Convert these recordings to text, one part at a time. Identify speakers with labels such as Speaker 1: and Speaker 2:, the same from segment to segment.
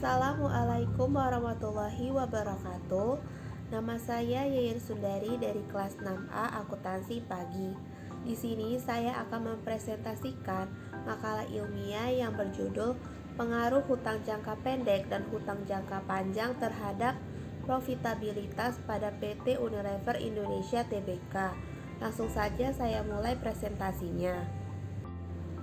Speaker 1: Assalamualaikum warahmatullahi wabarakatuh. Nama saya Yayan Sundari dari kelas 6A Akuntansi Pagi. Di sini saya akan mempresentasikan makalah ilmiah yang berjudul Pengaruh hutang jangka pendek dan hutang jangka panjang terhadap profitabilitas pada PT Unilever Indonesia Tbk. Langsung saja saya mulai presentasinya.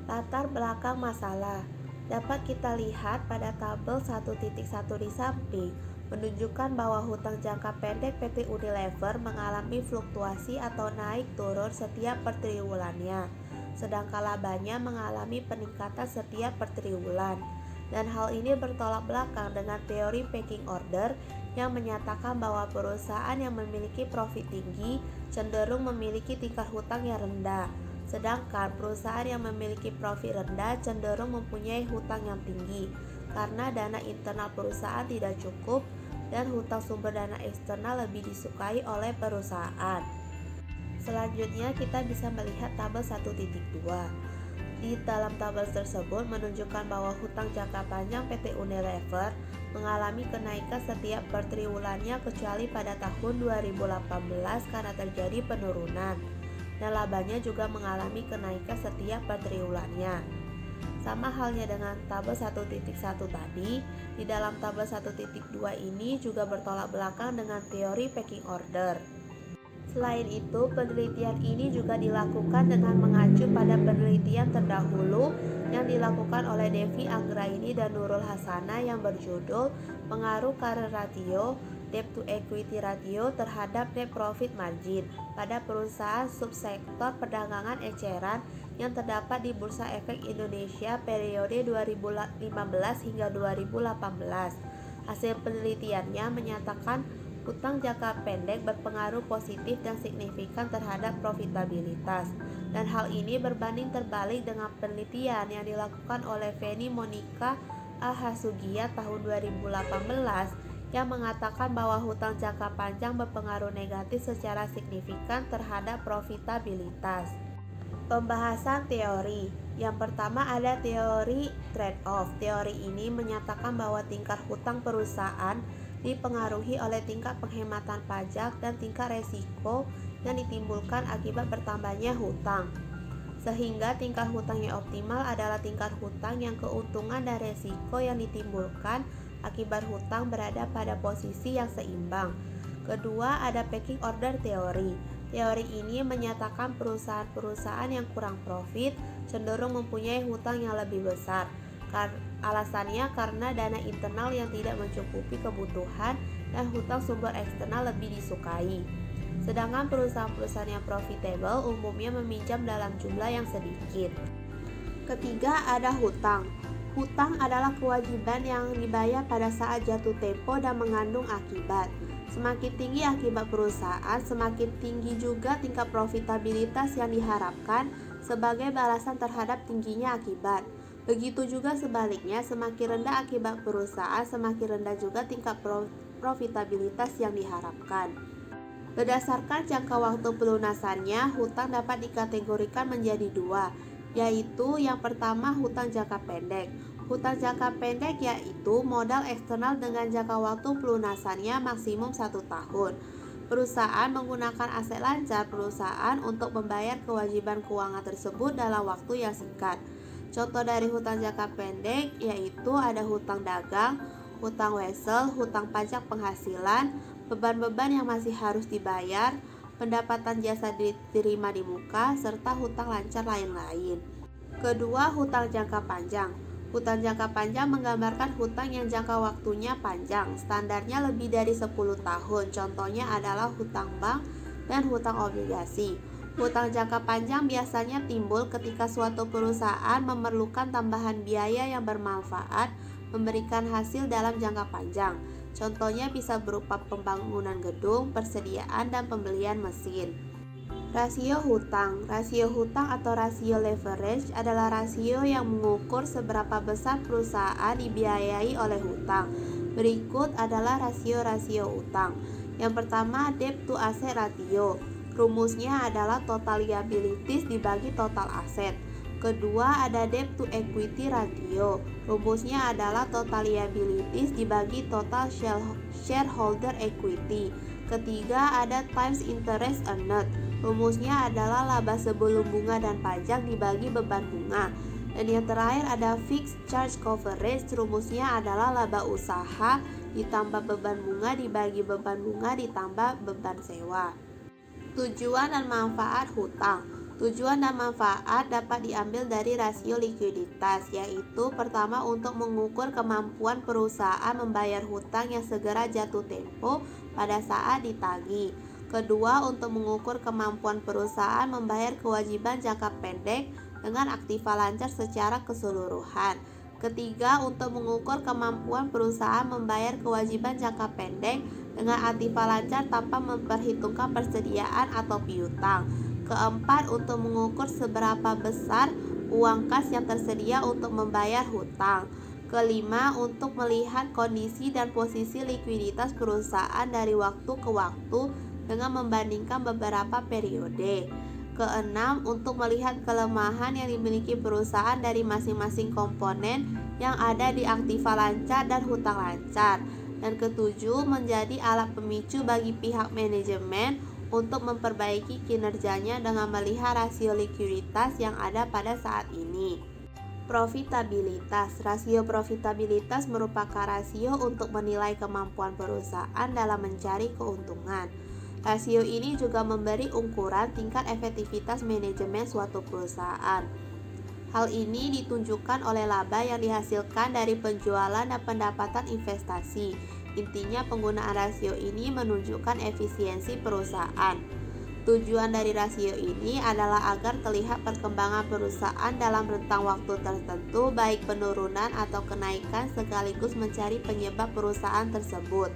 Speaker 1: Latar belakang masalah dapat kita lihat pada tabel 1.1 di samping, menunjukkan bahwa hutang jangka pendek PT Unilever mengalami fluktuasi atau naik turun setiap pertriwulannya, sedangkan labanya mengalami peningkatan setiap pertriwulan. Dan hal ini bertolak belakang dengan teori pecking order yang menyatakan bahwa perusahaan yang memiliki profit tinggi cenderung memiliki tingkat hutang yang rendah, sedangkan perusahaan yang memiliki profit rendah cenderung mempunyai hutang yang tinggi karena dana internal perusahaan tidak cukup dan hutang sumber dana eksternal lebih disukai oleh perusahaan. Selanjutnya kita bisa melihat tabel 1.2. Di dalam tabel tersebut menunjukkan bahwa hutang jangka panjang PT Unilever mengalami kenaikan setiap pertriwulannya kecuali pada tahun 2018 karena terjadi penurunan. Dan labanya juga mengalami kenaikan setiap pertriwulannya. Sama halnya dengan tabel 1.1 tadi, di dalam tabel 1.2 ini juga bertolak belakang dengan teori pecking order. Selain itu, penelitian ini juga dilakukan dengan mengacu pada penelitian terdahulu yang dilakukan oleh Devi Anggraini dan Nurul Hasana yang berjudul Pengaruh Current Ratio Debt to Equity Ratio terhadap Net Profit Margin pada perusahaan subsektor perdagangan eceran yang terdapat di Bursa Efek Indonesia periode 2015 hingga 2018. Hasil penelitiannya menyatakan hutang jangka pendek berpengaruh positif dan signifikan terhadap profitabilitas, dan hal ini berbanding terbalik dengan penelitian yang dilakukan oleh Feni Monica Ahasugia tahun 2018 yang mengatakan bahwa hutang jangka panjang berpengaruh negatif secara signifikan terhadap profitabilitas. Pembahasan teori. Yang pertama ada teori trade-off. Teori ini menyatakan bahwa tingkat hutang perusahaan dipengaruhi oleh tingkat penghematan pajak dan tingkat resiko yang ditimbulkan akibat bertambahnya hutang. Sehingga tingkat hutang yang optimal adalah tingkat hutang yang keuntungan dan resiko yang ditimbulkan akibat hutang berada pada posisi yang seimbang. Kedua, ada pecking order teori. Teori ini menyatakan perusahaan-perusahaan yang kurang profit cenderung mempunyai hutang yang lebih besar. Alasannya karena dana internal yang tidak mencukupi kebutuhan dan hutang sumber eksternal lebih disukai. Sedangkan perusahaan-perusahaan yang profitable umumnya meminjam dalam jumlah yang sedikit. Ketiga, ada hutang. Hutang adalah kewajiban yang dibayar pada saat jatuh tempo dan mengandung akibat. Semakin tinggi akibat perusahaan, semakin tinggi juga tingkat profitabilitas yang diharapkan sebagai balasan terhadap tingginya akibat. Begitu juga sebaliknya, semakin rendah akibat perusahaan, semakin rendah juga tingkat profitabilitas yang diharapkan. Berdasarkan jangka waktu pelunasannya, hutang dapat dikategorikan menjadi dua, yaitu yang pertama hutang jangka pendek. Hutang jangka pendek yaitu modal eksternal dengan jangka waktu pelunasannya maksimum 1 tahun. Perusahaan menggunakan aset lancar perusahaan untuk membayar kewajiban keuangan tersebut dalam waktu yang singkat. Contoh dari hutang jangka pendek yaitu ada hutang dagang, hutang wesel, hutang pajak penghasilan, beban-beban yang masih harus dibayar, pendapatan jasa diterima di muka, serta hutang lancar lain-lain. Kedua, hutang jangka panjang. Hutang jangka panjang menggambarkan hutang yang jangka waktunya panjang, standarnya lebih dari 10 tahun. Contohnya adalah hutang bank dan hutang obligasi. Hutang jangka panjang biasanya timbul ketika suatu perusahaan memerlukan tambahan biaya yang bermanfaat memberikan hasil dalam jangka panjang. Contohnya bisa berupa pembangunan gedung, persediaan dan pembelian mesin. Rasio hutang. Rasio hutang atau rasio leverage adalah rasio yang mengukur seberapa besar perusahaan dibiayai oleh hutang. Berikut adalah rasio-rasio hutang. Yang pertama, debt to asset ratio. Rumusnya adalah total liabilities dibagi total aset. Kedua, ada debt to equity ratio. Rumusnya adalah total liabilities dibagi total shareholder equity. Ketiga, ada times interest earned. Rumusnya adalah laba sebelum bunga dan pajak dibagi beban bunga. Dan yang terakhir ada fixed charge coverage. Rumusnya adalah laba usaha ditambah beban bunga dibagi beban bunga ditambah beban sewa. Tujuan dan manfaat hutang. Tujuan dan manfaat dapat diambil dari rasio likuiditas, yaitu pertama untuk mengukur kemampuan perusahaan membayar hutang yang segera jatuh tempo pada saat ditagih. Kedua, untuk mengukur kemampuan perusahaan membayar kewajiban jangka pendek dengan aktiva lancar secara keseluruhan. Ketiga, untuk mengukur kemampuan perusahaan membayar kewajiban jangka pendek dengan aktiva lancar tanpa memperhitungkan persediaan atau piutang. Keempat, untuk mengukur seberapa besar uang kas yang tersedia untuk membayar hutang. Kelima, untuk melihat kondisi dan posisi likuiditas perusahaan dari waktu ke waktu dengan membandingkan beberapa periode. Keenam, untuk melihat kelemahan yang dimiliki perusahaan dari masing-masing komponen yang ada di aktiva lancar dan hutang lancar. Dan ketujuh, menjadi alat pemicu bagi pihak manajemen untuk memperbaiki kinerjanya dengan melihat rasio likuiditas yang ada pada saat ini. Profitabilitas. Rasio profitabilitas merupakan rasio untuk menilai kemampuan perusahaan dalam mencari keuntungan. Rasio ini juga memberi ukuran tingkat efektivitas manajemen suatu perusahaan. Hal ini ditunjukkan oleh laba yang dihasilkan dari penjualan dan pendapatan investasi. Intinya, penggunaan rasio ini menunjukkan efisiensi perusahaan. Tujuan dari rasio ini adalah agar terlihat perkembangan perusahaan dalam rentang waktu tertentu, baik penurunan atau kenaikan, sekaligus mencari penyebab perusahaan tersebut.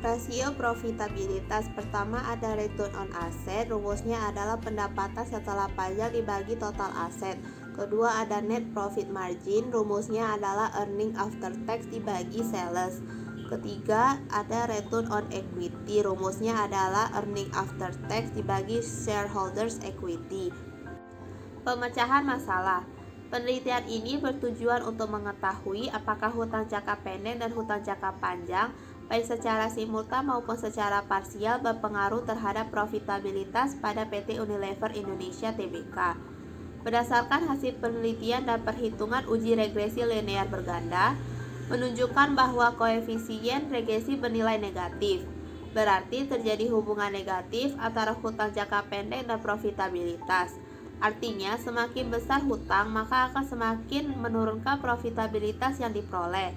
Speaker 1: Rasio profitabilitas pertama ada return on asset. Rumusnya adalah pendapatan setelah pajak dibagi total aset. Kedua, ada net profit margin. Rumusnya adalah earning after tax dibagi sales. Ketiga, ada return on equity. Rumusnya adalah earning after tax dibagi shareholders equity. Pemecahan masalah. Penelitian ini bertujuan untuk mengetahui apakah hutang jangka pendek dan hutang jangka panjang, baik secara simultan maupun secara parsial, berpengaruh terhadap profitabilitas pada PT Unilever Indonesia Tbk. Berdasarkan hasil penelitian dan perhitungan uji regresi linear berganda, menunjukkan bahwa koefisien regresi bernilai negatif. Berarti terjadi hubungan negatif antara hutang jangka pendek dan profitabilitas. Artinya, semakin besar hutang, maka akan semakin menurunkan profitabilitas yang diperoleh.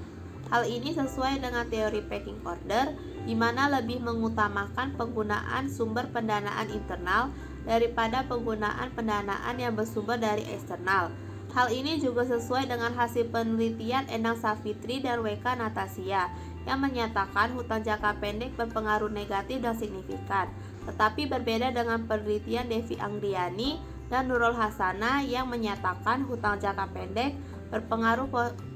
Speaker 1: Hal ini sesuai dengan teori pecking order, di mana lebih mengutamakan penggunaan sumber pendanaan internal daripada penggunaan pendanaan yang bersumber dari eksternal. Hal ini juga sesuai dengan hasil penelitian Endang Savitri dan WK Natasha yang menyatakan hutang jangka pendek berpengaruh negatif dan signifikan, tetapi berbeda dengan penelitian Devi Angriani dan Nurul Hasana yang menyatakan hutang jangka pendek berpengaruh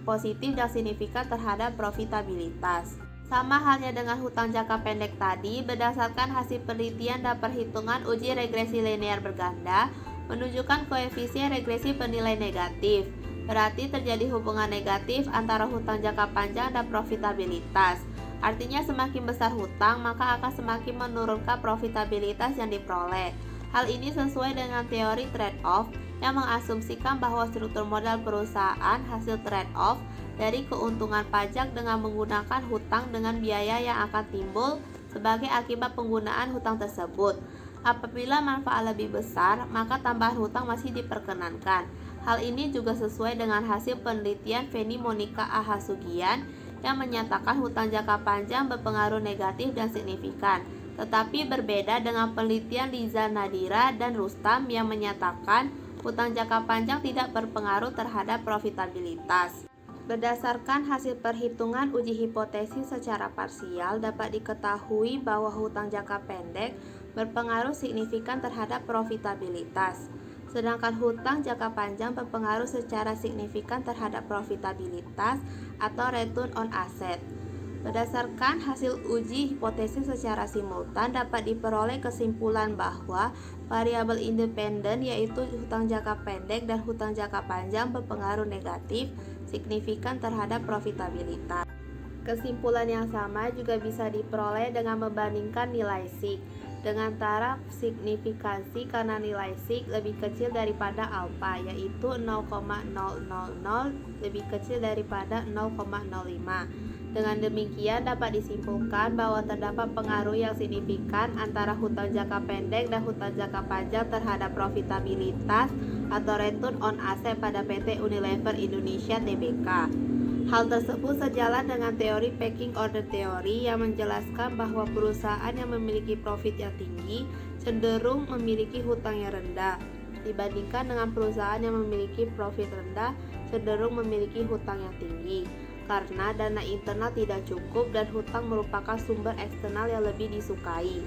Speaker 1: positif dan signifikan terhadap profitabilitas. Sama halnya dengan hutang jangka pendek tadi, berdasarkan hasil penelitian dan perhitungan uji regresi linear berganda, menunjukkan koefisien regresi bernilai negatif. Berarti terjadi hubungan negatif antara hutang jangka panjang dan profitabilitas. Artinya, semakin besar hutang, maka akan semakin menurunkan profitabilitas yang diperoleh. Hal ini sesuai dengan teori trade-off yang mengasumsikan bahwa struktur modal perusahaan hasil trade-off dari keuntungan pajak dengan menggunakan hutang dengan biaya yang akan timbul sebagai akibat penggunaan hutang tersebut. Apabila manfaat lebih besar, maka tambahan hutang masih diperkenankan. Hal ini juga sesuai dengan hasil penelitian Feni Monica Ahasugian yang menyatakan hutang jangka panjang berpengaruh negatif dan signifikan. Tetapi berbeda dengan penelitian Liza Nadira dan Rustam yang menyatakan hutang jangka panjang tidak berpengaruh terhadap profitabilitas. Berdasarkan hasil perhitungan uji hipotesis secara parsial, dapat diketahui bahwa hutang jangka pendek berpengaruh signifikan terhadap profitabilitas, sedangkan hutang jangka panjang berpengaruh secara signifikan terhadap profitabilitas atau return on asset. Berdasarkan hasil uji hipotesis secara simultan dapat diperoleh kesimpulan bahwa variabel independen yaitu hutang jangka pendek dan hutang jangka panjang berpengaruh negatif signifikan terhadap profitabilitas. Kesimpulan yang sama juga bisa diperoleh dengan membandingkan nilai SIG dengan taraf signifikansi karena nilai SIG lebih kecil daripada alfa yaitu 0,000 lebih kecil daripada 0,05. Dengan demikian dapat disimpulkan bahwa terdapat pengaruh yang signifikan antara hutang jangka pendek dan hutang jangka panjang terhadap profitabilitas atau return on asset pada PT Unilever Indonesia Tbk. Hal tersebut sejalan dengan teori pecking order theory yang menjelaskan bahwa perusahaan yang memiliki profit yang tinggi cenderung memiliki hutang yang rendah dibandingkan dengan perusahaan yang memiliki profit rendah cenderung memiliki hutang yang tinggi. Karena dana internal tidak cukup dan hutang merupakan sumber eksternal yang lebih disukai.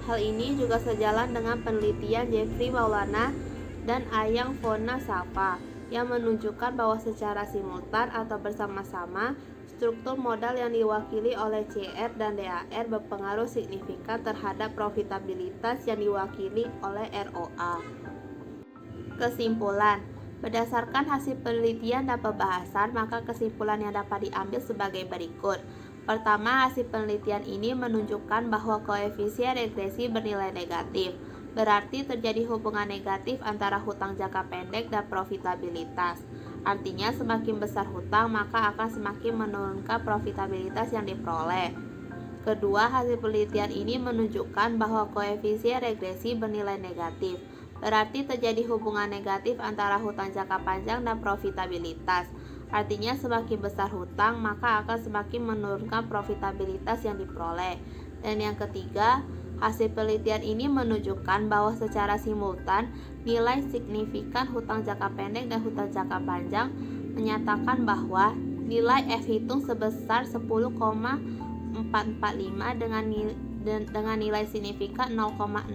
Speaker 1: Hal ini juga sejalan dengan penelitian Jeffrey Maulana dan Ayang Fona Safa yang menunjukkan bahwa secara simultan atau bersama-sama struktur modal yang diwakili oleh CR dan DAR berpengaruh signifikan terhadap profitabilitas yang diwakili oleh ROA. Kesimpulan: berdasarkan hasil penelitian dan pembahasan, maka kesimpulan yang dapat diambil sebagai berikut. Pertama, hasil penelitian ini menunjukkan bahwa koefisien regresi bernilai negatif. Berarti terjadi hubungan negatif antara hutang jangka pendek dan profitabilitas. Artinya semakin besar hutang, maka akan semakin menurunkan profitabilitas yang diperoleh. Kedua, hasil penelitian ini menunjukkan bahwa koefisien regresi bernilai negatif. Berarti terjadi hubungan negatif antara hutang jangka panjang dan profitabilitas. Artinya semakin besar hutang, maka akan semakin menurunkan profitabilitas yang diperoleh. Dan yang ketiga, hasil penelitian ini menunjukkan bahwa secara simultan nilai signifikan hutang jangka pendek dan hutang jangka panjang menyatakan bahwa nilai F hitung sebesar 10,445 dengan nilai signifikan 0,000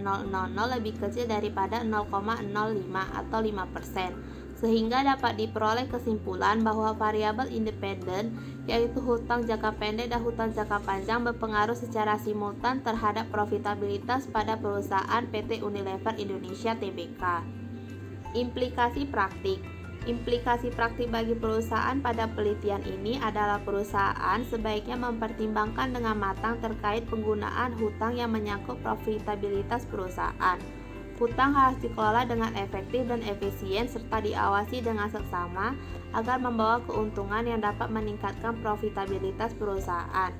Speaker 1: lebih kecil daripada 0,05 atau 5%, sehingga dapat diperoleh kesimpulan bahwa variabel independen yaitu hutang jangka pendek dan hutang jangka panjang berpengaruh secara simultan terhadap profitabilitas pada perusahaan PT Unilever Indonesia Tbk. Implikasi praktik bagi perusahaan pada penelitian ini adalah perusahaan sebaiknya mempertimbangkan dengan matang terkait penggunaan hutang yang menyangkut profitabilitas perusahaan. Hutang harus dikelola dengan efektif dan efisien serta diawasi dengan seksama agar membawa keuntungan yang dapat meningkatkan profitabilitas perusahaan.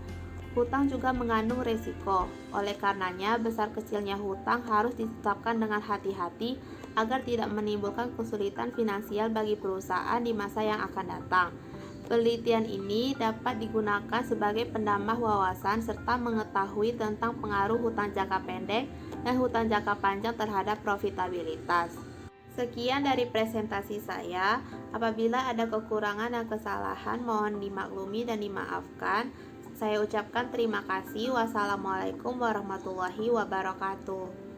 Speaker 1: Hutang juga mengandung risiko, oleh karenanya besar kecilnya hutang harus ditetapkan dengan hati-hati agar tidak menimbulkan kesulitan finansial bagi perusahaan di masa yang akan datang. Penelitian ini dapat digunakan sebagai penambah wawasan serta mengetahui tentang pengaruh hutang jangka pendek dan hutang jangka panjang terhadap profitabilitas. Sekian dari presentasi saya. Apabila ada kekurangan dan kesalahan, mohon dimaklumi dan dimaafkan. Saya ucapkan terima kasih. Wassalamualaikum warahmatullahi wabarakatuh.